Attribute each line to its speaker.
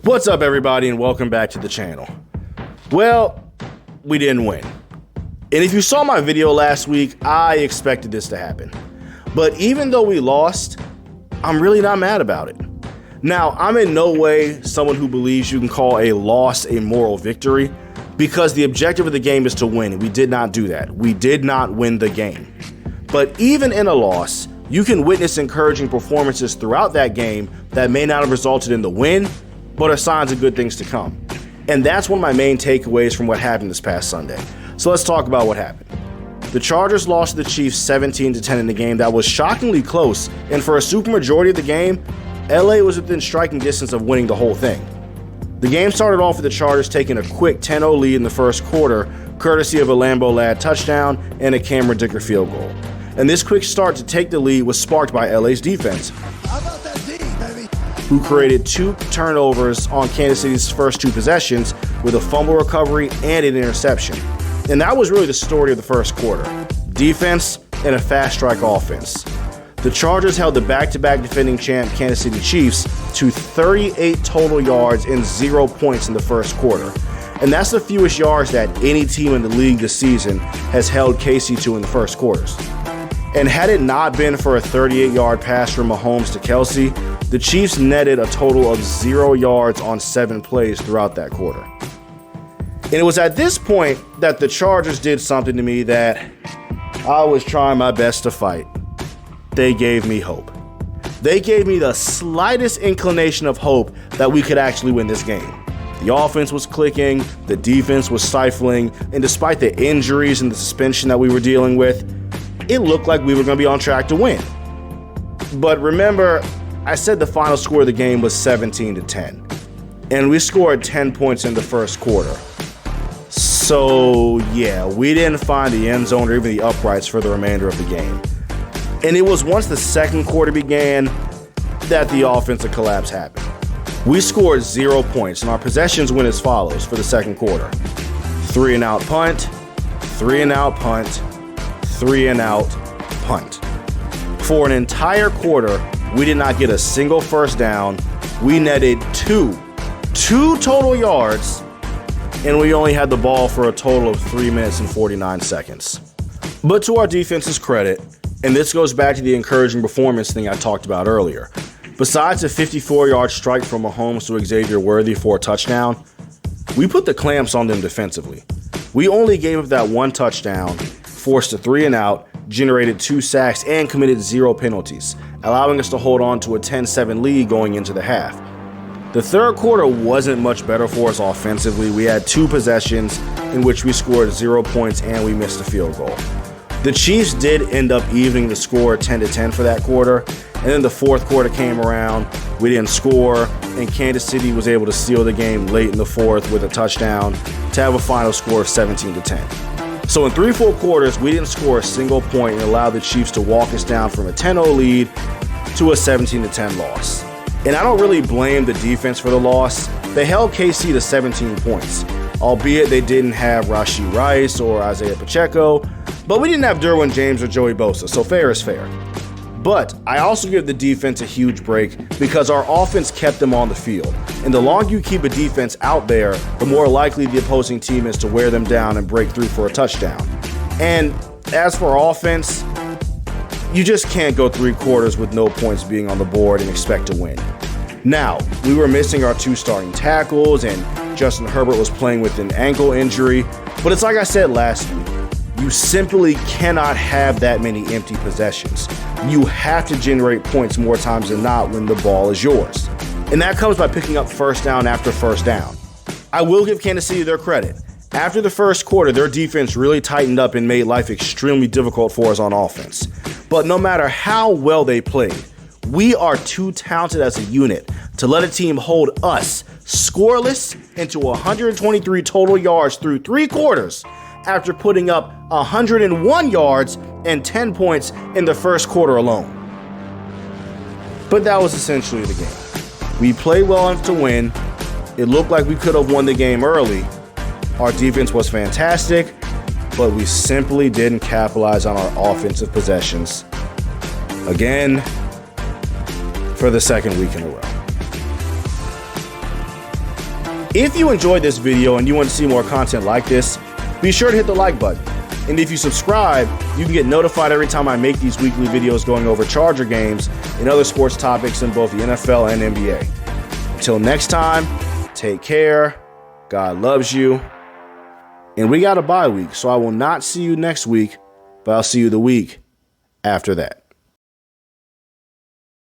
Speaker 1: What's up, everybody, and welcome back to the channel. Well, we didn't win. And if you saw my video last week, I expected this to happen. But even though we lost, I'm really not mad about it. Now, I'm in no way someone who believes you can call a loss a moral victory, because the objective of the game is to win, and we did not do that. We did not win the game. But even in a loss, you can witness encouraging performances throughout that game that may not have resulted in the win, but are signs of good things to come. And that's one of my main takeaways from what happened this past Sunday. So let's talk about what happened. The Chargers lost to the Chiefs 17-10 in the game that was shockingly close, and for a supermajority of the game, LA was within striking distance of winning the whole thing. The game started off with the Chargers taking a quick 10-0 lead in the first quarter, courtesy of a Lambeau Ladd touchdown and a Cameron Dicker field goal. And this quick start to take the lead was sparked by LA's defense, who created 2 turnovers on Kansas City's first 2 possessions with a fumble recovery and an interception. And that was really the story of the first quarter: defense and a fast strike offense. The Chargers held the back-to-back defending champ Kansas City Chiefs to 38 total yards and 0 points in the first quarter. And that's the fewest yards that any team in the league this season has held KC to in the first quarters. And had it not been for a 38-yard pass from Mahomes to Kelce, the Chiefs netted a total of 0 yards on 7 plays throughout that quarter. And it was at this point that the Chargers did something to me that I was trying my best to fight. They gave me hope. They gave me the slightest inclination of hope that we could actually win this game. The offense was clicking, the defense was stifling, and despite the injuries and the suspension that we were dealing with, it looked like we were going to be on track to win. But remember, I said the final score of the game was 17-10, and we scored 10 points in the first quarter. So yeah, we didn't find the end zone or even the uprights for the remainder of the game. And it was once the second quarter began that the offensive collapse happened. We scored 0 points, and our possessions went as follows for the second quarter: 3-and-out punt, 3-and-out punt, 3-and-out punt. For an entire quarter, we did not get a single first down. We netted two total yards, and we only had the ball for a total of 3 minutes and 49 seconds. But to our defense's credit, and this goes back to the encouraging performance thing I talked about earlier, besides a 54-yard strike from Mahomes to Xavier Worthy for a touchdown, we put the clamps on them defensively. We only gave up that 1 touchdown, forced a 3-and-out, generated 2 sacks, and committed 0 penalties, allowing us to hold on to a 10-7 lead going into the half. The third quarter wasn't much better for us offensively. We had 2 possessions in which we scored 0 points and we missed a field goal. The Chiefs did end up evening the score 10-10 for that quarter, and then the fourth quarter came around, we didn't score, and Kansas City was able to steal the game late in the fourth with a touchdown to have a final score of 17-10. So in 3 full quarters, we didn't score a single point and allowed the Chiefs to walk us down from a 10-0 lead to a 17-10 loss. And I don't really blame the defense for the loss. They held KC to 17 points, albeit they didn't have Rashee Rice or Isaiah Pacheco, but we didn't have Derwin James or Joey Bosa, so fair is fair. But I also give the defense a huge break because our offense kept them on the field. And the longer you keep a defense out there, the more likely the opposing team is to wear them down and break through for a touchdown. And as for our offense, you just can't go 3 quarters with no points being on the board and expect to win. Now, we were missing our 2 starting tackles, and Justin Herbert was playing with an ankle injury. But it's like I said last week, you simply cannot have that many empty possessions. You have to generate points more times than not when the ball is yours. And that comes by picking up first down after first down. I will give Kansas City their credit. After the first quarter, their defense really tightened up and made life extremely difficult for us on offense. But no matter how well they played, we are too talented as a unit to let a team hold us scoreless into 123 total yards through 3 quarters after putting up 101 yards and 10 points in the first quarter alone. But that was essentially the game. We played well enough to win. It looked like we could have won the game early. Our defense was fantastic, but we simply didn't capitalize on our offensive possessions. Again, for the second week in a row. If you enjoyed this video and you want to see more content like this, be sure to hit the like button. And if you subscribe, you can get notified every time I make these weekly videos going over Charger games and other sports topics in both the NFL and NBA. Until next time, take care. God loves you. And we got a bye week, so I will not see you next week, but I'll see you the week after that.